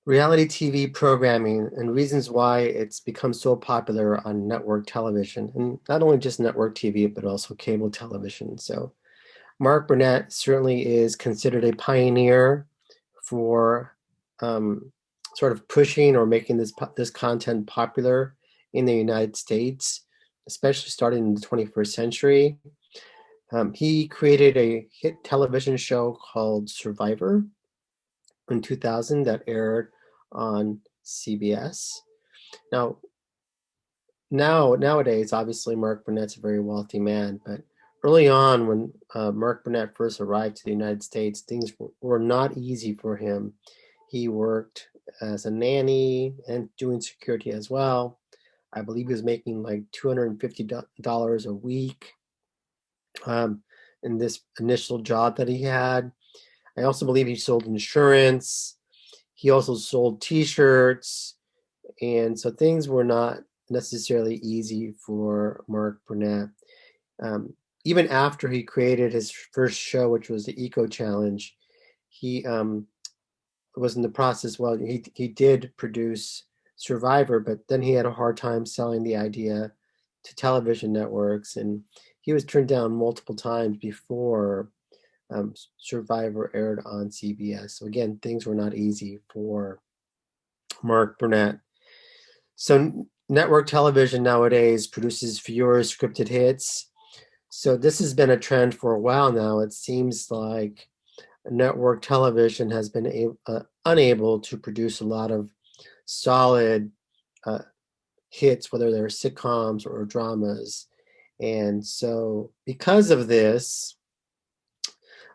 Reality TV programming and reasons why it's become so popular on network television, and not only just network TV, but also cable television. So, Mark Burnett certainly is considered a pioneer for um, sort of pushing or making this content popular in the United States, especially starting in the 21st century. He created a hit television show called Survivor in 2000 that aired on CBS. Now, nowadays, obviously, Mark Burnett's a very wealthy man, but early on, when Mark Burnett first arrived to the United States, things were not easy for him. He worked as a nanny and doing security as well. I believe he was making like $250 a week um, in this initial job that he had. I also believe he sold insurance. He also sold T-shirts, and so things were not necessarily easy for Mark Burnett. Um, Even after he created his first show, which was the Eco Challenge, he was in the process. Well, he did produce Survivor, but then he had a hard time selling the idea to television networks, and he was turned down multiple times before Survivor aired on CBS. So again, things were not easy for Mark Burnett. So network television nowadays produces fewer scripted hits. So this has been a trend for a while now. It seems like network television has been unable to produce a lot of solid uh, hits, whether they're sitcoms or dramas. And so because of this,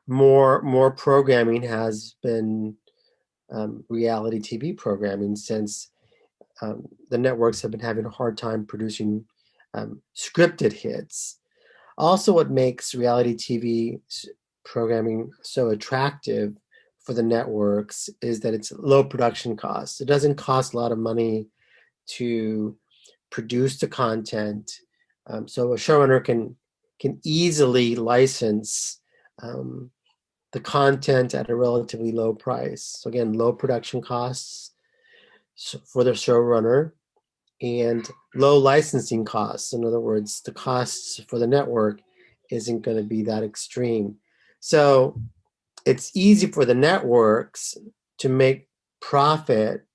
more programming has been reality TV programming since the networks have been having a hard time producing scripted hits. Also, what makes reality TV programming so attractive for the networks is that it's low production costs. It doesn't cost a lot of money to produce the content, so a showrunner can easily license um, the content at a relatively low price. So again, low production costs for the showrunner and low licensing costs. In other words, the costs for the network isn't going to be that extreme. So it's easy for the networks to make profit,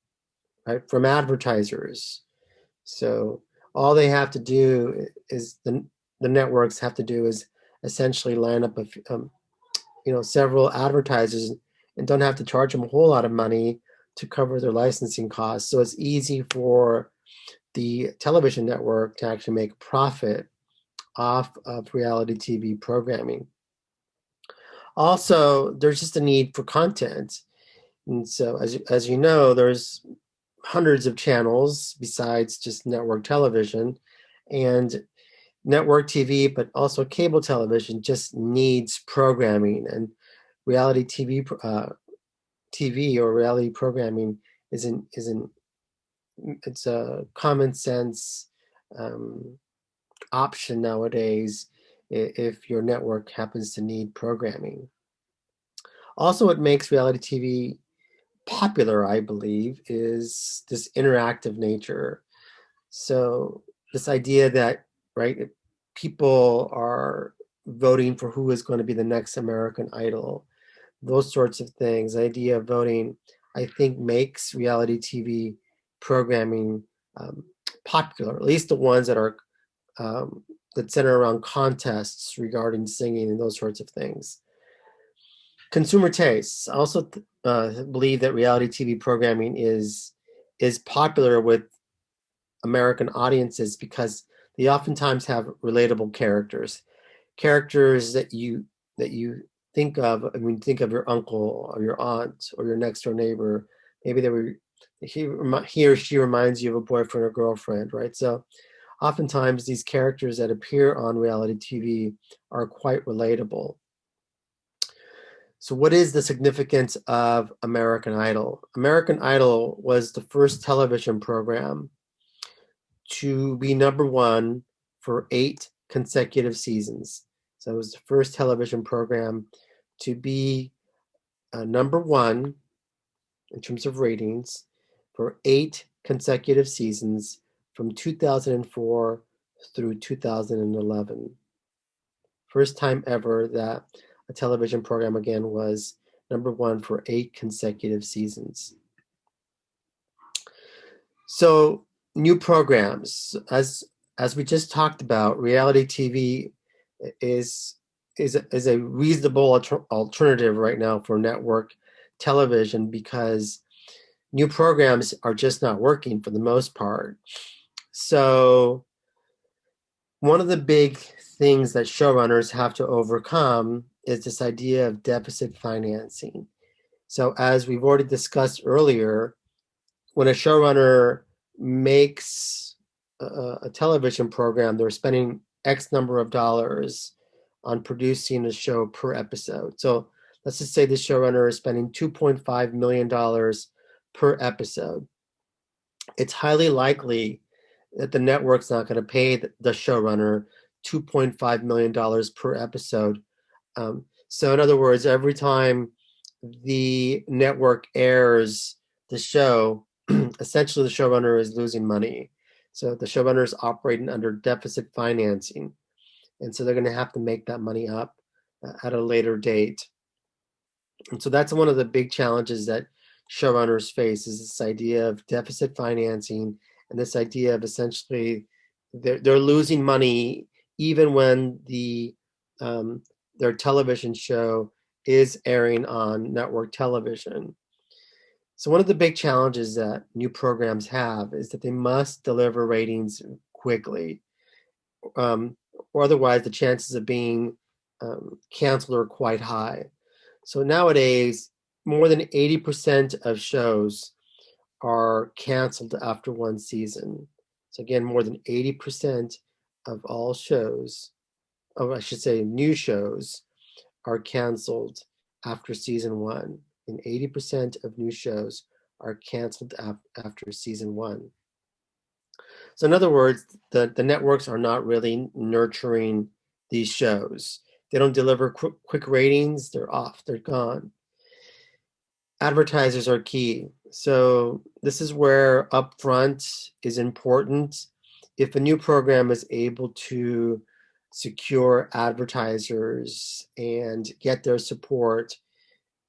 right, from advertisers. So all they have to do is the networks have to do is essentially line up several advertisers and don't have to charge them a whole lot of money to cover their licensing costs. So it's easy for the television network to actually make profit off of reality TV programming. Also, there's just a need for content. And so, as you know, there's hundreds of channels besides just network television. And network TV, but also cable television, just needs programming. And reality TV or reality programming isn't it's a common sense um, option nowadays if your network happens to need programming. Also, what makes reality TV popular, I believe, is this interactive nature. So, this idea that, right, people are voting for who is going to be the next American Idol, those sorts of things, the idea of voting, I think, makes reality TV programming popular, at least the ones um, that center around contests regarding singing and those sorts of things. Consumer tastes. I also believe that reality TV programming is popular with American audiences because they oftentimes have relatable characters that you think of. I mean, think of your uncle or your aunt or your next door neighbor. Maybe he or she reminds you of a boyfriend or girlfriend, right? So oftentimes these characters that appear on reality TV are quite relatable. So, what is the significance of American Idol? American Idol was the first television program to be number one for 8 consecutive seasons. So, it was the first television program to be number one in terms of ratings for 8 consecutive seasons from 2004 through 2011. First time ever that a television program again was number one for 8 consecutive seasons. So new programs, as we just talked about, reality TV is a reasonable alternative right now for network television because new programs are just not working for the most part. So one of the big things that showrunners have to overcome is this idea of deficit financing. So as we've already discussed earlier, when a showrunner makes a television program, they're spending X number of dollars on producing a show per episode. So let's just say the showrunner is spending $2.5 million per episode. It's highly likely that the network's not going to pay the showrunner $2.5 million per episode. So in other words, every time the network airs the show, essentially the showrunner is losing money. So the showrunner is operating under deficit financing. And so they're going to have to make that money up at a later date. And so that's one of the big challenges that showrunners face is this idea of deficit financing and this idea of essentially they're losing money even when their television show is airing on network television. So one of the big challenges that new programs have is that they must deliver ratings quickly, or otherwise the chances of being canceled are quite high. So nowadays, more than 80% of shows are canceled after one season. So again, more than 80% of all shows, I should say new shows, are canceled after season one. And 80% of new shows are canceled after season one. So in other words, the networks are not really nurturing these shows. They don't deliver quick ratings, they're off, they're gone. Advertisers are key. So this is where upfront is important. If a new program is able to secure advertisers and get their support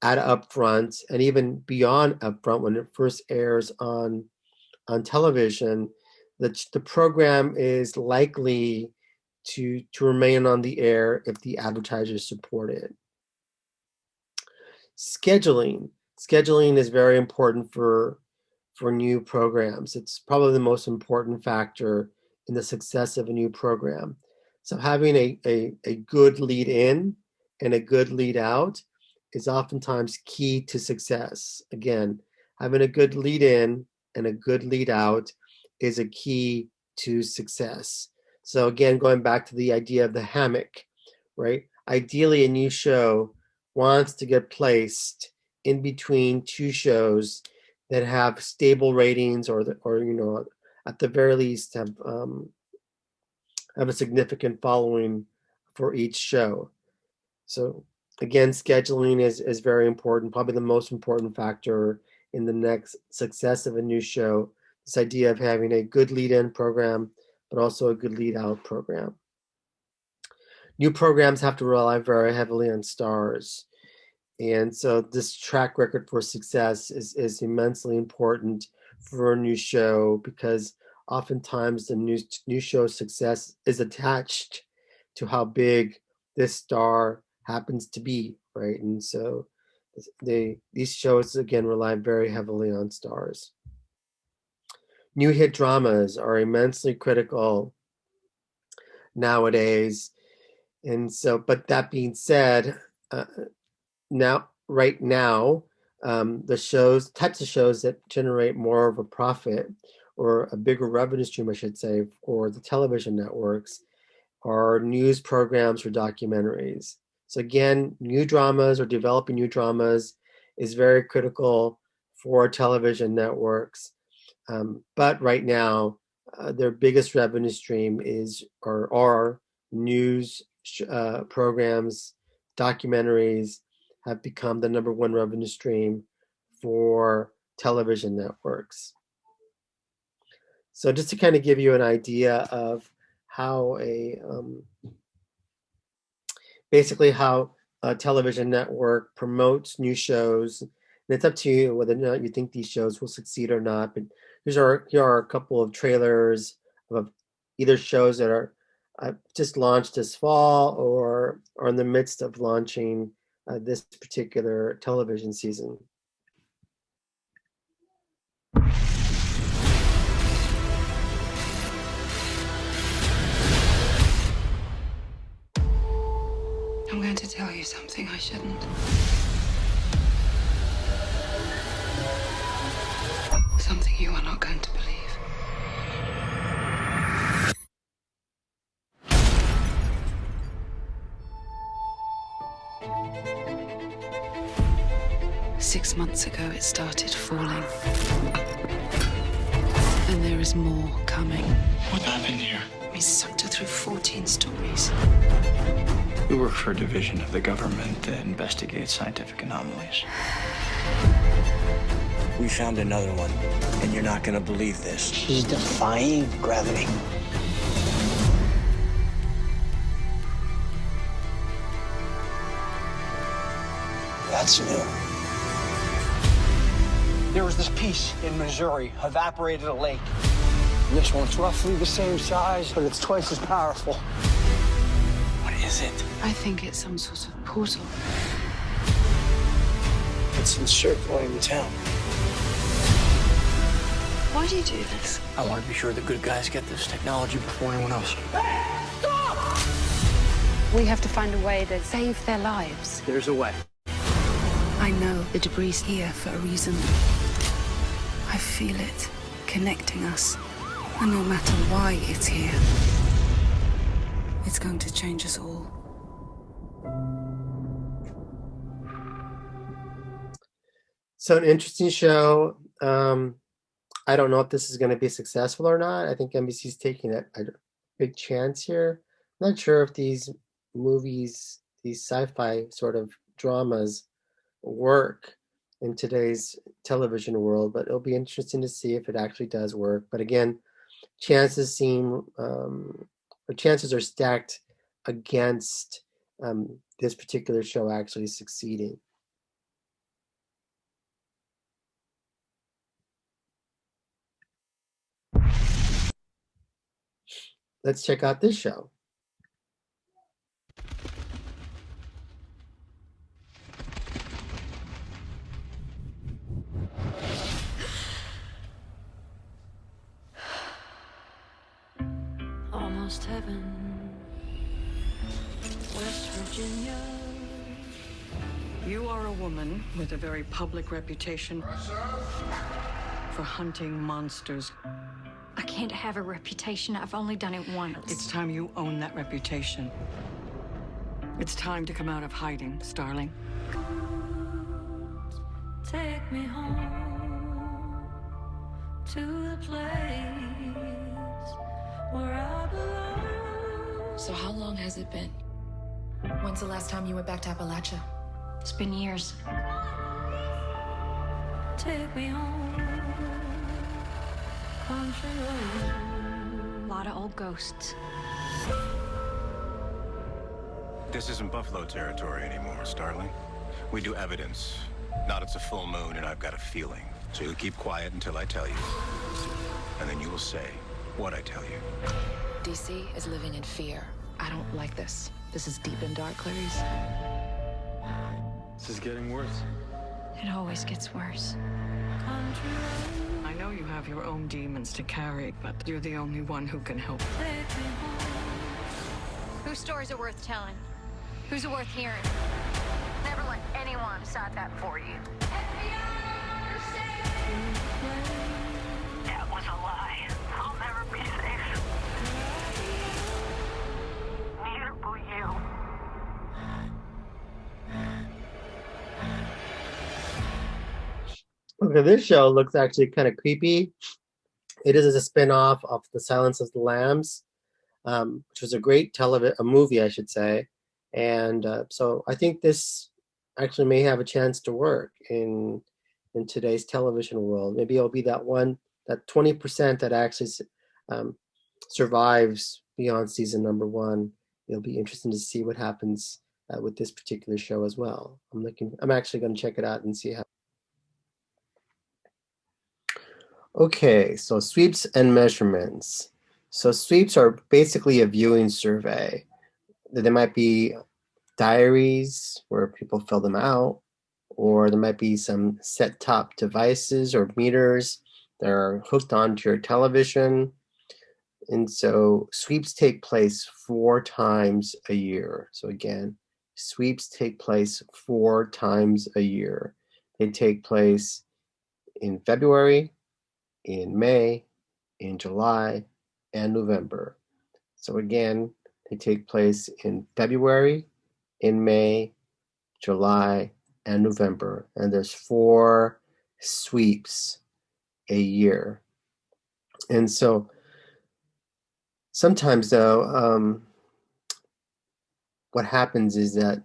at upfront and even beyond upfront when it first airs on television, the program is likely to remain on the air if the advertisers support it. Scheduling is very important for new programs. It's probably the most important factor in the success of a new program. So having a good lead in and a good lead out is oftentimes key to success. Again, having a good lead in and a good lead out is a key to success. So again, going back to the idea of the hammock, right? Ideally, a new show wants to get placed in between two shows that have stable ratings or at the very least have a significant following for each show. So again, scheduling is very important, probably the most important factor in the next success of a new show. This idea of having a good lead-in program, but also a good lead-out program. New programs have to rely very heavily on stars. And so this track record for success is immensely important for a new show because oftentimes the new show's success is attached to how big this star happens to be, right? And so these shows again rely very heavily on stars. New hit dramas are immensely critical nowadays. And so, but that being said, right now, the types of shows that generate more of a profit or a bigger revenue stream, I should say, for the television networks are news programs or documentaries. So again, new dramas or developing new dramas is very critical for television networks. But right now, their biggest revenue stream are news programs, documentaries have become the number one revenue stream for television networks. So just to kind of give you an idea of how basically how a television network promotes new shows, and it's up to you whether or not you think these shows will succeed or not. But here are a couple of trailers of either shows that are just launched this fall or are in the midst of launching this particular television season. I'm going to tell you something I shouldn't. Something you are not going to believe. Six months ago, it started falling. And there is more coming. What happened here? We sucked her through 14 stories. We work for a division of the government that investigates scientific anomalies. We found another one, and you're not gonna believe this. She's defying gravity. That's new. There was this piece in Missouri, evaporated a lake. This one's roughly the same size, but it's twice as powerful. What is it? I think it's some sort of portal. It's encircling the town. Why do you do this? I want to be sure the good guys get this technology before anyone else. We have to find a way to save their lives. There's a way. I know the debris is here for a reason. I feel it connecting us. And no matter why it's here, it's going to change us all. So an interesting show. I don't know if this is going to be successful or not. I think NBC's taking a big chance here. I'm not sure if these movies, these sci-fi sort of dramas, work in today's television world, but it'll be interesting to see if it actually does work. But again, chances are stacked against this particular show actually succeeding. Let's check out this show. Almost heaven, West Virginia. You are a woman with a very public reputation for hunting monsters. I can't have a reputation. I've only done it once. It's time you own that reputation. It's time to come out of hiding, Starling. Take me home to the place where I belong. So how long has it been? When's the last time you went back to Appalachia? It's been years. Take me home, country road. A lot of old ghosts. This isn't Buffalo territory anymore, Starling. We do evidence. Not it's a full moon and I've got a feeling. So you'll keep quiet until I tell you. And then you will say what I tell you. DC is living in fear. I don't like this. This is deep and dark, Clarice. This is getting worse. It always gets worse. I know you have your own demons to carry, but you're the only one who can help. Whose stories are worth telling? Who's it worth hearing? Never let anyone decide that for you. That was a lie. I'll never be safe. Neither will you. Okay, this show looks actually kind of creepy. It is a spin-off of The Silence of the Lambs, which was a great a movie, I should say. And so I think this actually may have a chance to work in in today's television world. Maybe it'll be that 20% that actually survives beyond season number 1. It'll be interesting to see what happens with this particular show as well. I'm actually going to check it out and see how. Okay, so sweeps and measurements. So sweeps are basically a viewing survey. There might be diaries where people fill them out, or there might be some set-top devices or meters that are hooked onto your television. And so sweeps take place 4 times a year. So again, sweeps take place 4 times a year. They take place in February, in May, in July, and November. So again, they take place in February, in May, July, and November. And there's 4 sweeps a year. And so sometimes though, what happens is that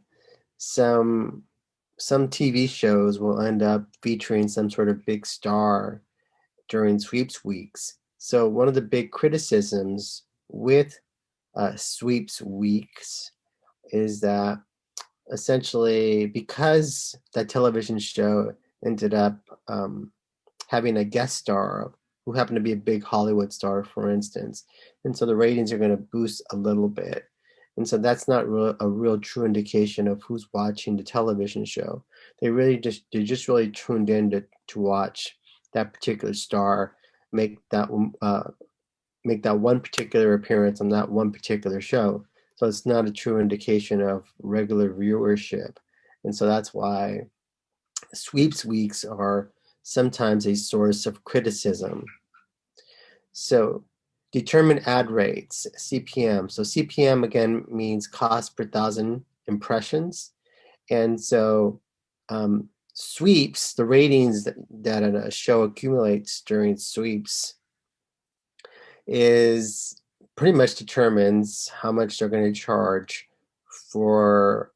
some TV shows will end up featuring some sort of big star during sweeps weeks. So one of the big criticisms with sweeps weeks is that essentially because that television show ended up having a guest star who happened to be a big Hollywood star, for instance, and so the ratings are going to boost a little bit. And so that's not a real true indication of who's watching the television show. They're just really tuned in to watch that particular star make that one particular appearance on that one particular show. So it's not a true indication of regular viewership. And so that's why sweeps weeks are sometimes a source of criticism. So determine ad rates, CPM. So CPM again means cost per 1,000 impressions. And so sweeps, the ratings that a show accumulates during sweeps is pretty much determines how much they're going to charge for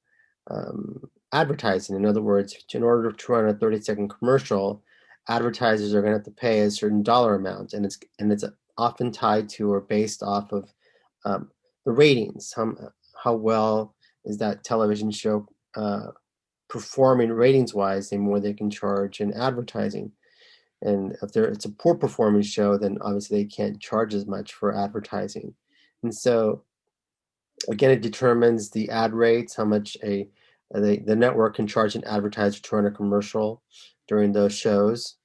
advertising. In other words, in order to run a 30-second commercial, advertisers are going to have to pay a certain dollar amount, and it's often tied to or based off of the ratings. How well is that television show performing ratings-wise, the more they can charge in advertising. And if it's a poor performing show, then obviously they can't charge as much for advertising. And so, again, it determines the ad rates, how much the network can charge an advertiser to run a commercial during those shows.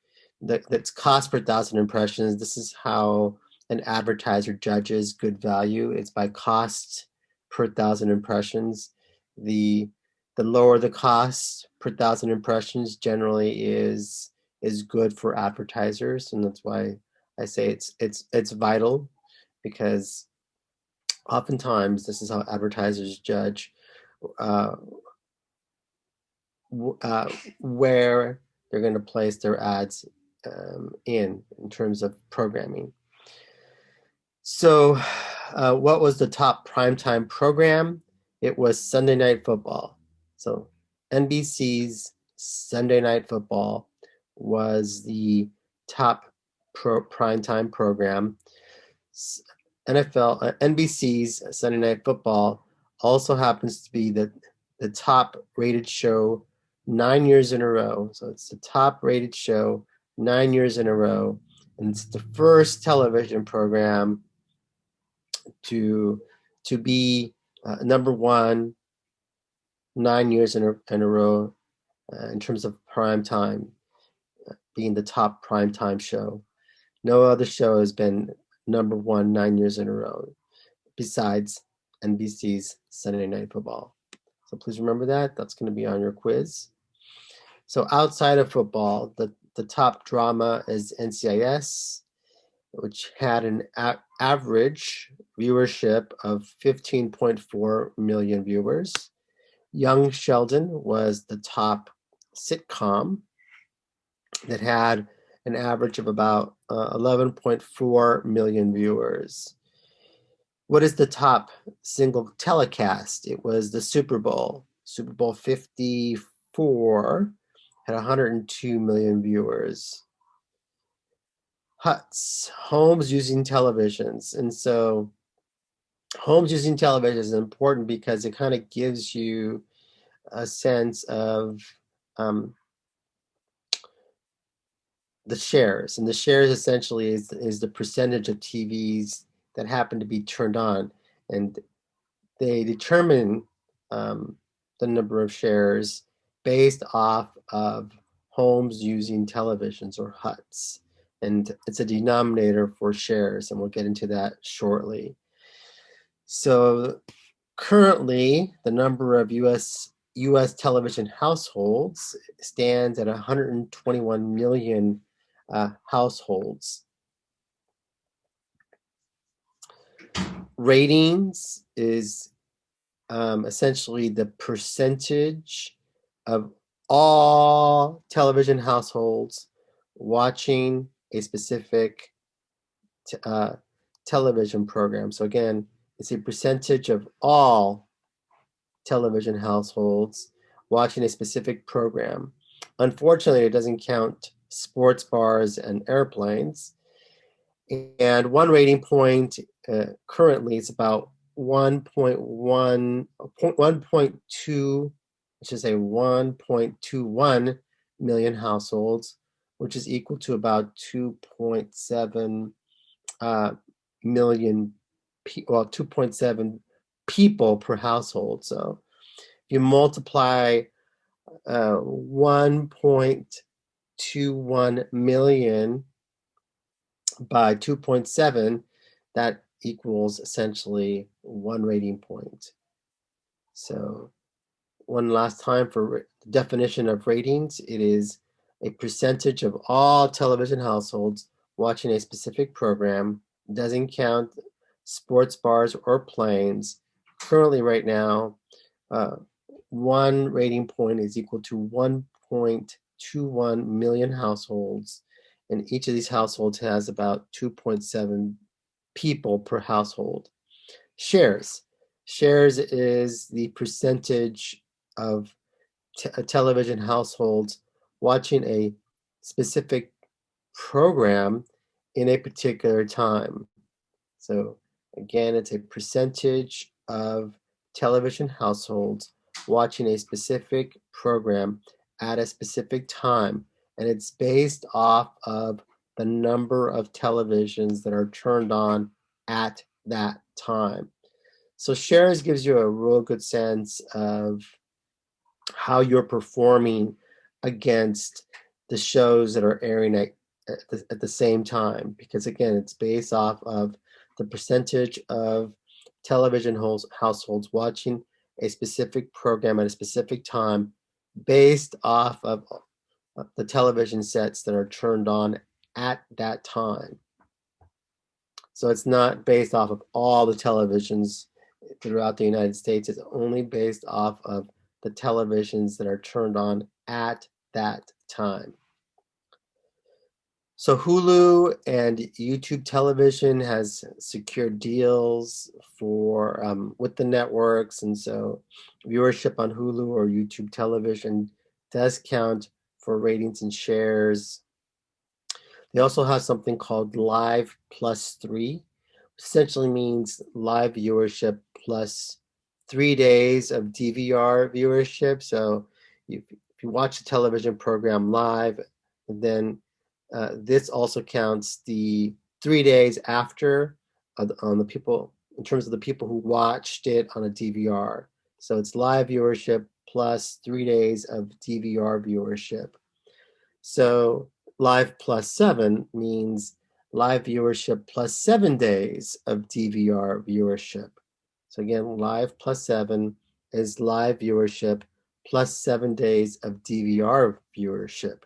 That's cost per 1,000 impressions. This is how an advertiser judges good value. It's by cost per 1,000 impressions. The lower the cost per 1,000 impressions generally is good for advertisers, and that's why I say it's vital, because oftentimes this is how advertisers judge where they're going to place their ads in terms of programming. So what was the top primetime program? It was Sunday Night Football. So NBC's Sunday Night Football was the top primetime program. NBC's Sunday Night Football also happens to be the top rated show 9 years in a row. So it's the top rated show 9 years in a row. And it's the first television program to be number 1 9 years in a row in terms of prime time, being the top prime time show. No other show has been number 1 9 years in a row besides NBC's Sunday Night Football. So please remember that. That's going to be on your quiz. So outside of football, the top drama is NCIS, which had an average viewership of 15.4 million viewers. Young Sheldon was the top sitcom that had an average of about 11.4 million viewers. What is the top single telecast? It was the Super Bowl. Super Bowl 54 had 102 million viewers. Huts, homes using televisions. And so homes using television is important because it kind of gives you a sense of the shares. And the shares essentially is the percentage of TVs that happen to be turned on. And they determine the number of shares based off of homes using televisions or huts. And it's a denominator for shares, and we'll get into that shortly. So currently, the number of US television households stands at 121 million households. Ratings is essentially the percentage of all television households watching a specific television program. So again, it's a percentage of all television households watching a specific program. Unfortunately, it doesn't count sports bars and airplanes. And one rating point currently is about 1.2, which is a 1.21 million households, which is equal to about 2.7 million, 2.7 people per household. So if you multiply 1.21 million by 2.7, that equals essentially one rating point. So one last time for the definition of ratings, it is a percentage of all television households watching a specific program. It doesn't count sports bars or planes. Currently right now, one rating point is equal to 1.21 million households, and each of these households has about 2.7 people per household. Shares is the percentage of television households watching a specific program in a particular time. So again, it's a percentage of television households watching a specific program at a specific time, and it's based off of the number of televisions that are turned on at that time. So shares gives you a real good sense of how you're performing against the shows that are airing at the same time, because again, it's based off of the percentage of television households watching a specific program at a specific time based off of the television sets that are turned on at that time. So it's not based off of all the televisions throughout the United States. It's only based off of the televisions that are turned on at that time. So Hulu and YouTube Television has secured deals for with the networks, and so viewership on Hulu or YouTube Television does count for ratings and shares. They also have something called Live Plus 3, which essentially means live viewership plus 3 days of DVR viewership. So if you watch a television program live, then this also counts the 3 days after on the people, in terms of the people who watched it on a DVR. So it's live viewership plus 3 days of DVR viewership. So Live Plus 7 means live viewership plus 7 days of DVR viewership. So again, Live Plus 7 is live viewership plus 7 days of DVR viewership.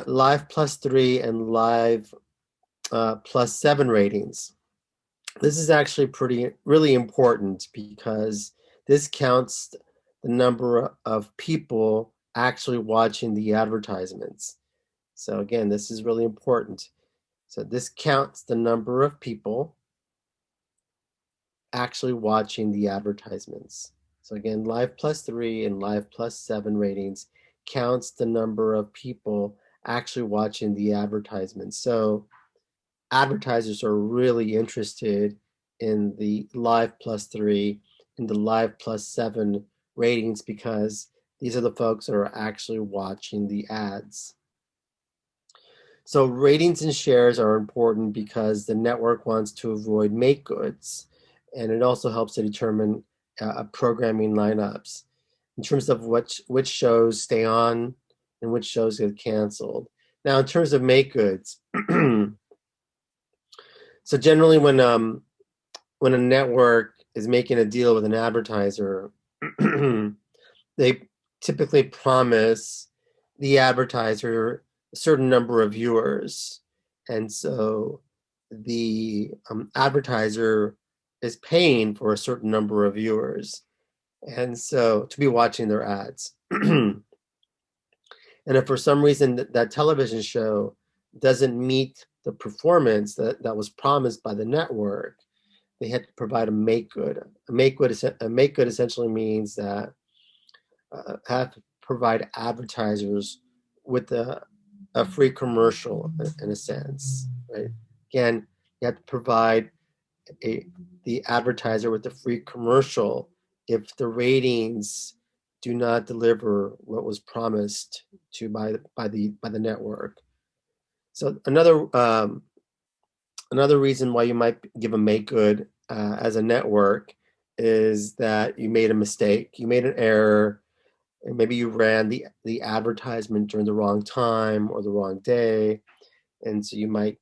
Live Plus 3 and Live Plus 7 ratings. This is actually really important because this counts the number of people actually watching the advertisements. So again, this is really important. So this counts the number of people actually watching the advertisements. So again, Live Plus 3 and Live Plus 7 ratings counts the number of people actually watching the advertisements. So advertisers are really interested in the Live Plus 3 and the Live Plus 7 ratings because these are the folks that are actually watching the ads. So ratings and shares are important because the network wants to avoid make goods, and it also helps to determine programming lineups in terms of which shows stay on and which shows get canceled. Now, in terms of make goods, so generally when a network is making a deal with an advertiser, they typically promise the advertiser a certain number of viewers, and so the advertiser is paying for a certain number of viewers, and so to be watching their ads. And if for some reason that television show doesn't meet the performance that was promised by the network, they had to provide a make good. A make good essentially means that have to provide advertisers with a free commercial in a sense, right? Again, you have to provide the advertiser with a free commercial if the ratings do not deliver what was promised to by the network. So another reason why you might give a make good as a network is that you made a mistake, you made an error, and maybe you ran the advertisement during the wrong time or the wrong day, and so you might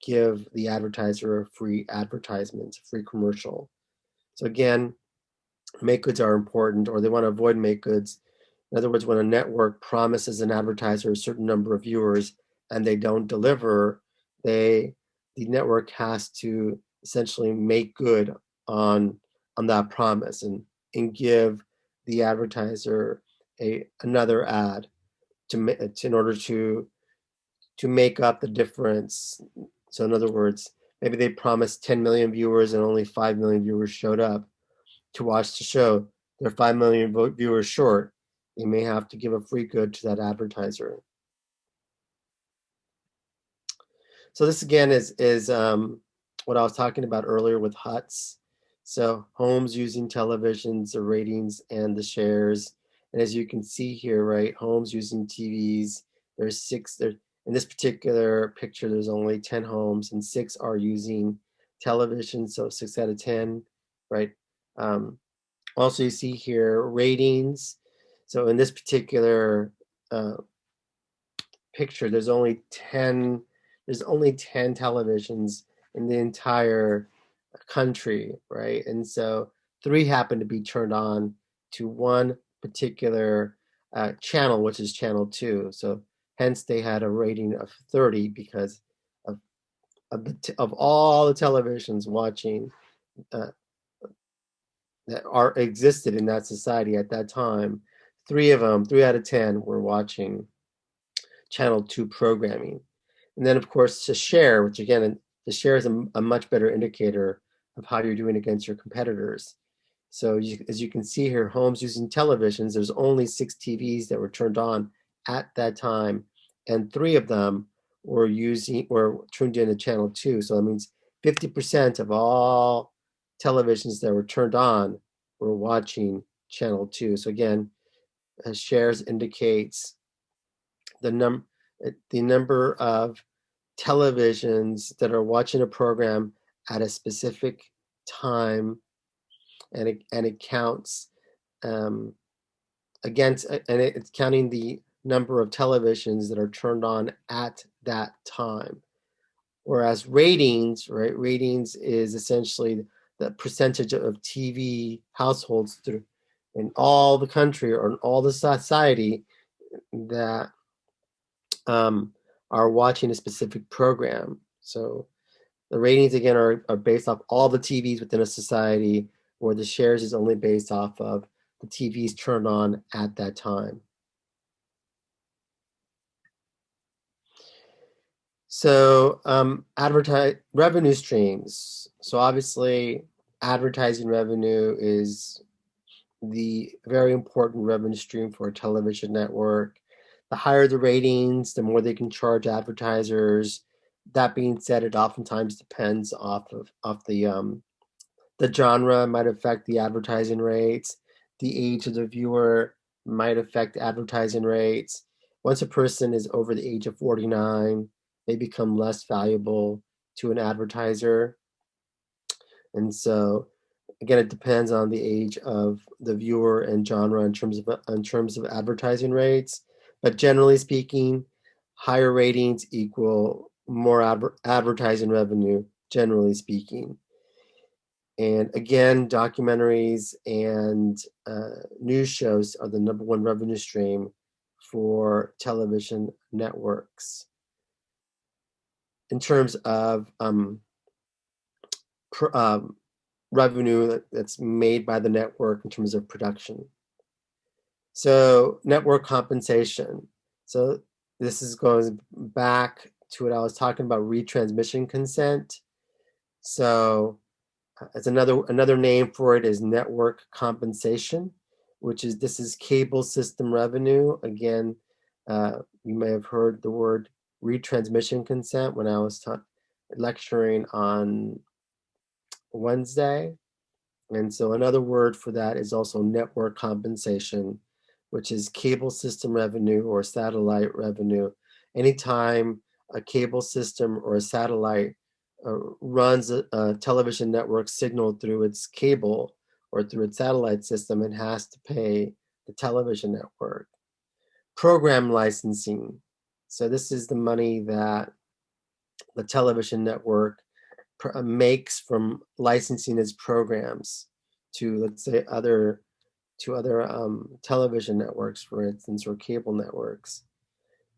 give the advertiser a free advertisement, a free commercial. So again, make goods are important, or they want to avoid make goods. In other words, when a network promises an advertiser a certain number of viewers and they don't deliver, the network has to essentially make good on that promise and give the advertiser another ad in order to make up the difference. So in other words, maybe they promised 10 million viewers and only 5 million viewers showed up to watch the show. They're 5 million viewers short. They may have to give a free good to that advertiser. So this again is what I was talking about earlier with HUTs. So homes using televisions, the ratings and the shares. And as you can see here, right, homes using TVs, there's 6 there. In this particular picture, there's only 10 homes and 6 are using television, so 6 out of 10, right? Also, you see here ratings. So in this particular picture, there's only 10 televisions in the entire country, right? And so 3 happen to be turned on to one particular channel, which is channel 2. So hence they had a rating of 30 because of all the televisions watching that existed in that society at that time. 3 out of 10 were watching channel 2 programming. And then of course the share, which again, the share is a much better indicator of how you're doing against your competitors. So as you can see here, homes using televisions, there's only 6 TVs that were turned on at that time, and 3 of them were tuned in to channel 2. So that means 50% of all televisions that were turned on were watching channel 2. So again, shares indicates the number of televisions that are watching a program at a specific time, and it counts against, and it's counting the number of televisions that are turned on at that time. Whereas ratings, right? Ratings is essentially the percentage of TV households in all the country or in all the society that are watching a specific program. So the ratings again are based off all the TVs within a society, where the shares is only based off of the TVs turned on at that time. So revenue streams. So obviously advertising revenue is the very important revenue stream for a television network. The higher the ratings, the more they can charge advertisers. That being said, it oftentimes depends off the genre might affect the advertising rates. The age of the viewer might affect advertising rates. Once a person is over the age of 49, they become less valuable to an advertiser. And so, again, it depends on the age of the viewer and genre in terms of advertising rates. But generally speaking, higher ratings equal more advertising revenue, generally speaking. And again, documentaries and news shows are the number one revenue stream for television networks. In terms of revenue that's made by the network in terms of production. So network compensation. So this is going back to what I was talking about, retransmission consent. So it's another name for it is network compensation, this is cable system revenue. Again, you may have heard the word retransmission consent when I was lecturing on Wednesday. And so another word for that is also network compensation, which is cable system revenue or satellite revenue. Anytime a cable system or a satellite runs a television network signal through its cable or through its satellite system, it has to pay the television network. Program licensing. So this is the money that the television network makes from licensing its programs to, let's say, other television networks, for instance, or cable networks.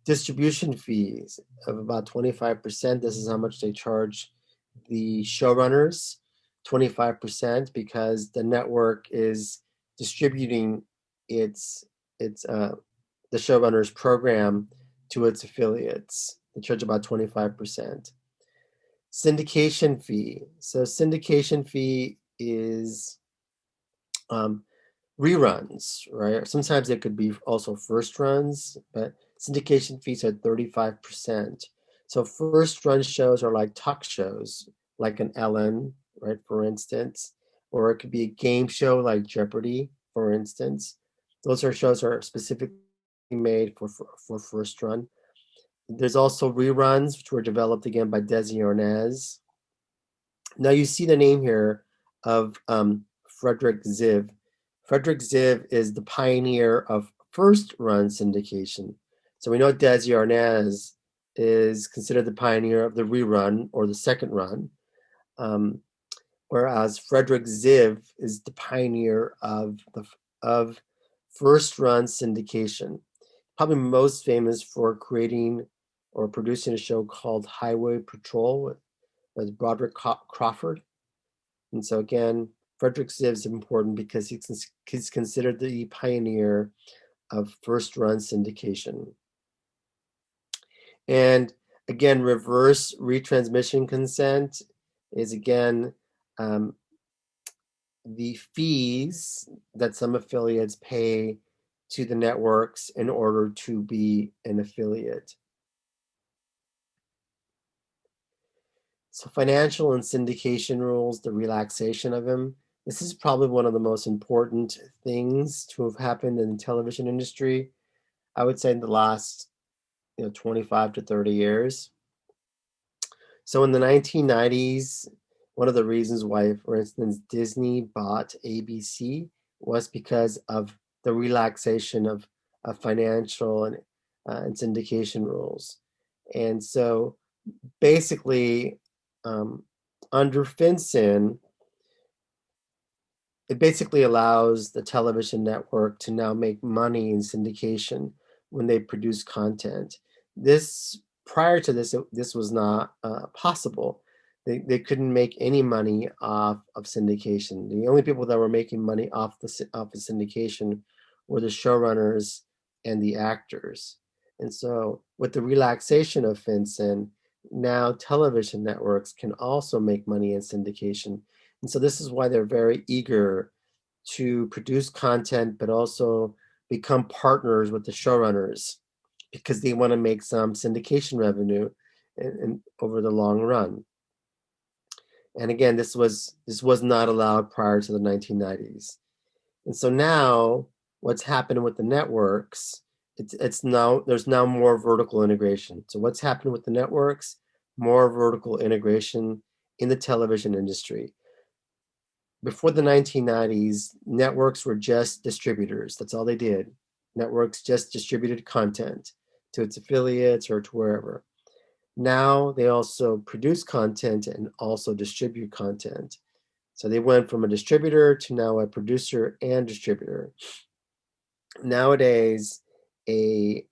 Distribution fees of about 25%. This is how much they charge the showrunners, 25%, because the network is distributing the showrunner's program to its affiliates. They charge about 25%. Syndication fee. So syndication fee is reruns, right? Sometimes it could be also first runs, but syndication fees are 35%. So first run shows are like talk shows, like an Ellen, right, for instance, or it could be a game show like Jeopardy, for instance. Those shows are specifically made for first run. There's also reruns, which were developed again by Desi Arnaz. Now you see the name here of Frederick Ziv. Frederick Ziv is the pioneer of first run syndication. So we know Desi Arnaz is considered the pioneer of the rerun or the second run, whereas Frederick Ziv is the pioneer of first run syndication. Probably most famous for creating or producing a show called Highway Patrol with Broderick Crawford. And so again, Frederick Ziv is important because he's considered the pioneer of first run syndication. And again, reverse retransmission consent is again the fees that some affiliates pay to the networks in order to be an affiliate. So financial and syndication rules, the relaxation of them. This is probably one of the most important things to have happened in the television industry, I would say in the last 25 to 30 years. So in the 1990s, one of the reasons why, for instance, Disney bought ABC was because of the relaxation of financial and syndication rules. And so basically, under FinCEN, it basically allows the television network to now make money in syndication when they produce content. Prior to this, this was not possible. They couldn't make any money off of syndication. The only people that were making money off the syndication were the showrunners and the actors. And so with the relaxation of FinCEN, now television networks can also make money in syndication. And so this is why they're very eager to produce content, but also become partners with the showrunners because they want to make some syndication revenue in over the long run. And again, this was not allowed prior to the 1990s. And so now what's happened with the networks, there's now more vertical integration. So what's happened with the networks? More vertical integration in the television industry. Before the 1990s, networks were just distributors. That's all they did. Networks just distributed content to its affiliates or to wherever. Now they also produce content and also distribute content. So they went from a distributor to now a producer and distributor. Nowadays, a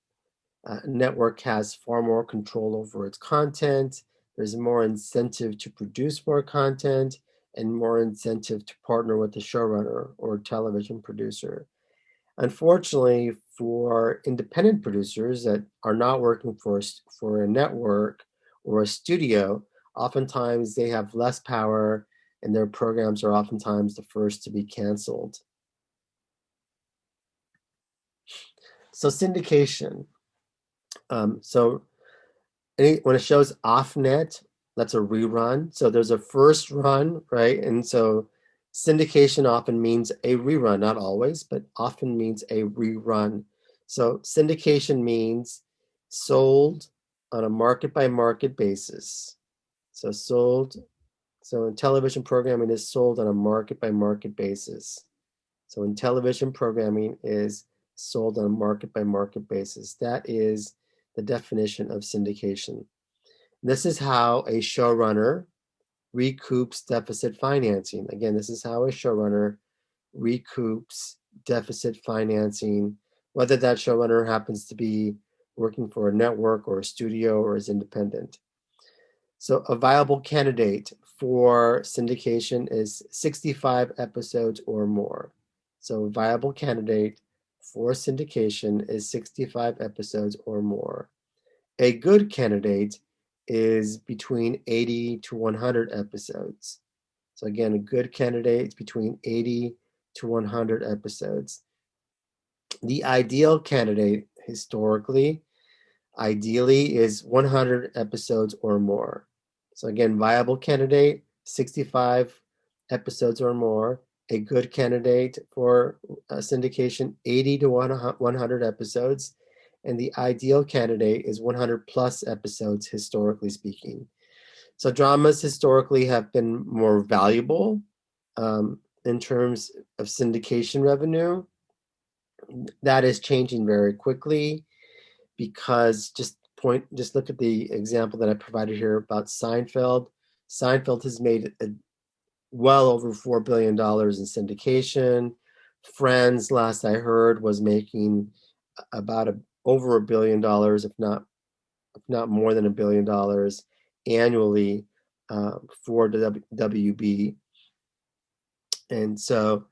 network has far more control over its content. There's more incentive to produce more content and more incentive to partner with the showrunner or television producer. Unfortunately, for independent producers that are not working for a network or a studio, oftentimes they have less power and their programs are oftentimes the first to be canceled. So syndication. When a show's off net, that's a rerun. So there's a first run, right? And so syndication often means a rerun, not always, but often means a rerun. So syndication means sold on a market by market basis. So in television programming is sold on a market by market basis. So in television programming is sold on a market by market basis. That is the definition of syndication. This is how a showrunner recoups deficit financing. Again, this is how a showrunner recoups deficit financing, whether that showrunner happens to be working for a network or a studio or is independent. So a viable candidate for syndication is 65 episodes or more. So a viable candidate for syndication is 65 episodes or more. A good candidate is between 80 to 100 episodes. So again, a good candidate is between 80 to 100 episodes. The ideal candidate historically, ideally, is 100 episodes or more. So again, viable candidate, 65 episodes or more. A good candidate for syndication, 80 to 100 episodes. And the ideal candidate is 100 plus episodes, historically speaking. So dramas historically have been more valuable in terms of syndication revenue. That is changing very quickly because just look at the example that I provided here about Seinfeld. Seinfeld has made well over $4 billion in syndication. Friends, last I heard, was making about over $1 billion, if not more than $1 billion annually for the WB. And so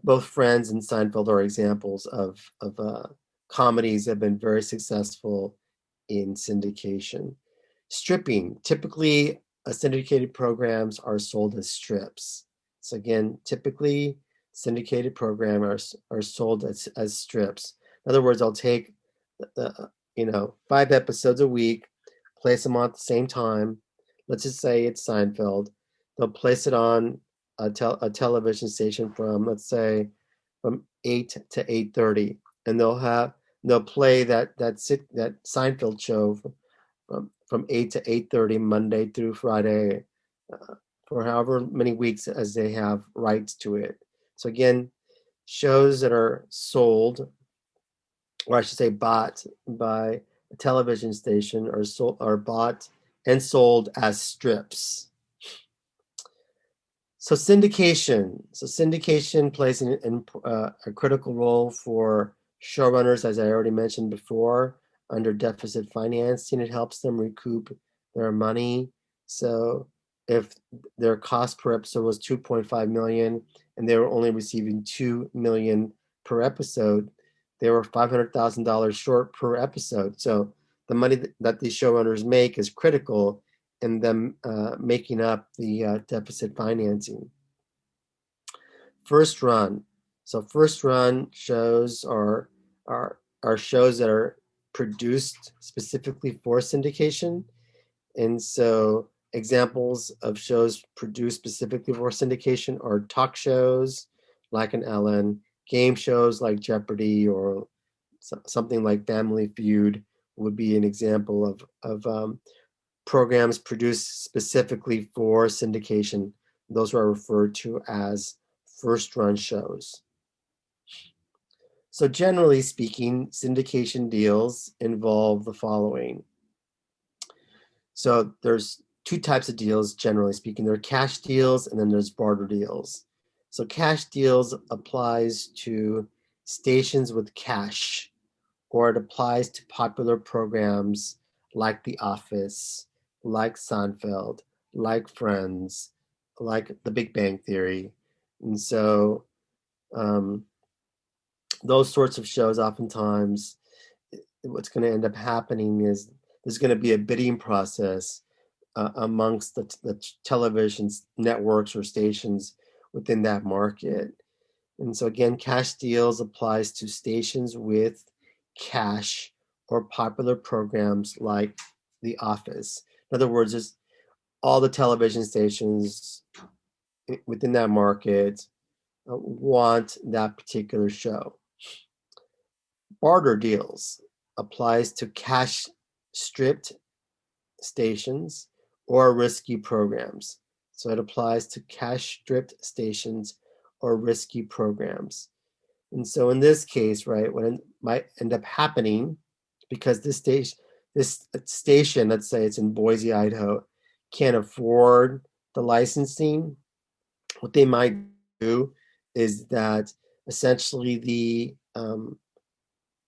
both Friends and Seinfeld are examples of comedies that have been very successful in syndication. Stripping, typically syndicated programs are sold as strips. So again, typically syndicated programs are sold as strips. In other words, I'll take 5 episodes a week, place them on at the same time. Let's just say it's Seinfeld. They'll place it on a television station from, let's say, from 8 to 8:30, and they'll play that Seinfeld show from 8 to 8:30 Monday through Friday for however many weeks as they have rights to it. So again, shows that are sold, or I should say bought by a television station, are bought and sold as strips. So syndication plays a critical role for showrunners, as I already mentioned before. Under deficit financing, it helps them recoup their money. So if their cost per episode was $2.5 million and they were only receiving $2 million per episode, they were $500,000 short per episode. So the money that these showrunners make is critical in them making up the deficit financing. First run. So first run shows are shows that are produced specifically for syndication. And so examples of shows produced specifically for syndication are talk shows like an Ellen, game shows like Jeopardy, or something like Family Feud would be an example of programs produced specifically for syndication. Those are referred to as first run shows. So generally speaking, syndication deals involve the following. So there's two types of deals, generally speaking. There are cash deals and then there's barter deals. So cash deals applies to stations with cash, or it applies to popular programs like The Office, like Seinfeld, like Friends, like The Big Bang Theory. And so those sorts of shows, oftentimes, what's going to end up happening is there's going to be a bidding process amongst the television networks or stations within that market. And so again, cash deals applies to stations with cash or popular programs like The Office. In other words, it's all the television stations within that market want that particular show. Barter deals applies to cash stripped stations or risky programs. So it applies to cash stripped stations or risky programs. And so in this case, right, what might end up happening, because this station, let's say it's in Boise, Idaho, can't afford the licensing, what they might do is that essentially the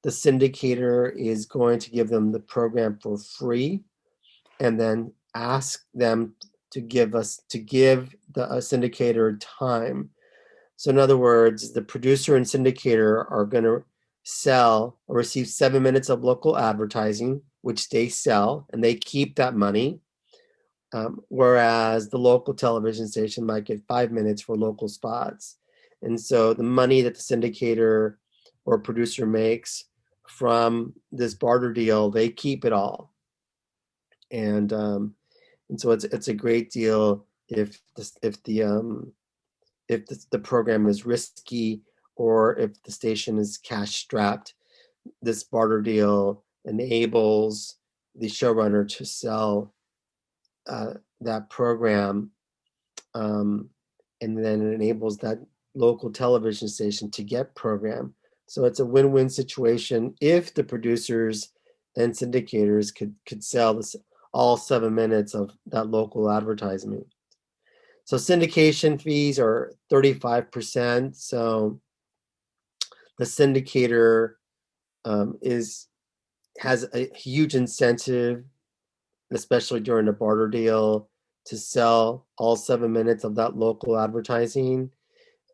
syndicator is going to give them the program for free, and then ask them to give the syndicator time. So in other words, the producer and syndicator are going to sell or receive 7 minutes of local advertising, which they sell, and they keep that money. Whereas the local television station might get 5 minutes for local spots. And so the money that the syndicator or producer makes from this barter deal, they keep it all. And so it's a great deal if the program is risky, or if the station is cash strapped. This barter deal enables the showrunner to sell that program, and then it enables that local television station to get program. So it's a win-win situation if the producers and syndicators could sell this all 7 minutes of that local advertisement. So syndication fees are 35%. So the syndicator has a huge incentive, especially during a barter deal, to sell all 7 minutes of that local advertising.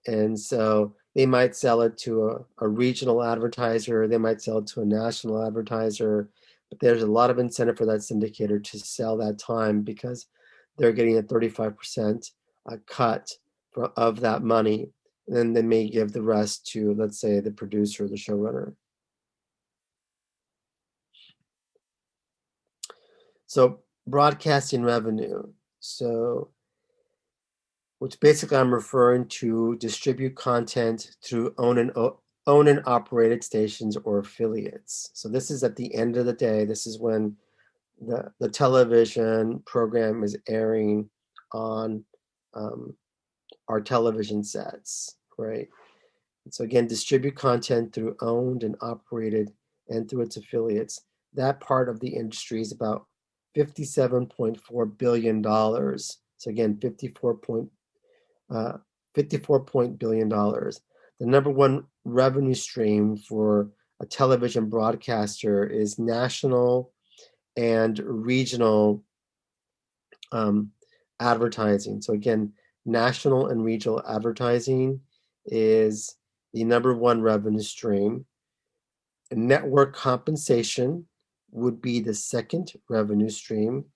And so they might sell it to a regional advertiser, they might sell it to a national advertiser, but there's a lot of incentive for that syndicator to sell that time, because they're getting a 35% cut of that money. And then they may give the rest to, let's say, the producer or the showrunner. So broadcasting revenue. So, which basically I'm referring to distribute content through own and operated stations or affiliates. So this is at the end of the day. This is when the television program is airing on our television sets, right? And so again, distribute content through owned and operated and through its affiliates. That part of the industry is about $57.4 billion. So again, $54 billion. The number one revenue stream for a television broadcaster is national and regional advertising. So again, national and regional advertising is the number one revenue stream. Network compensation would be the second revenue stream.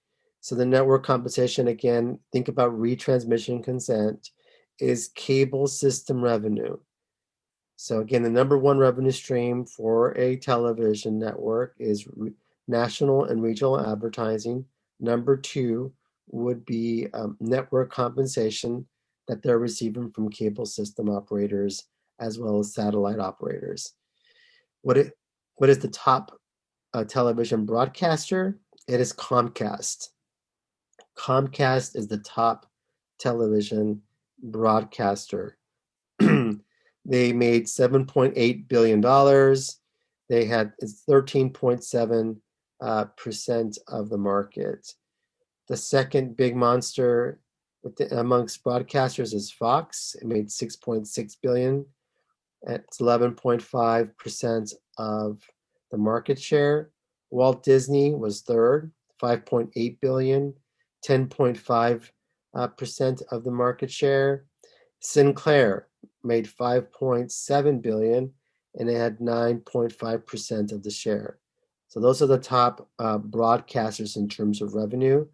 So the network compensation, again, think about retransmission consent, is cable system revenue. So again, the number one revenue stream for a television network is national and regional advertising. Number two would be network compensation that they're receiving from cable system operators as well as satellite operators. What is the top television broadcaster? It is Comcast. Comcast is the top television broadcaster. They made $7.8 billion. They had 13.7% of the market. The second big monster amongst broadcasters is Fox. It made $6.6 billion. It's 11.5% of the market share. Walt Disney was third, $5.8 billion, 10.5% of the market share. Sinclair made $5.7 billion, and it had 9.5% of the share. So those are the top broadcasters in terms of revenue.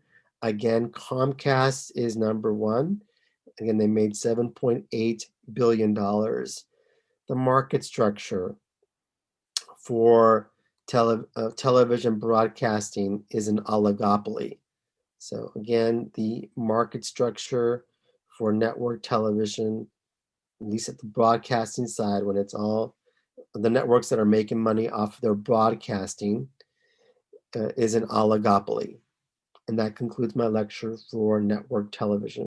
Again, Comcast is number one. Again, they made $7.8 billion. The market structure for television broadcasting is an oligopoly. So again, the market structure for network television, at least at the broadcasting side, when it's all the networks that are making money off their broadcasting, is an oligopoly. And that concludes my lecture for network television.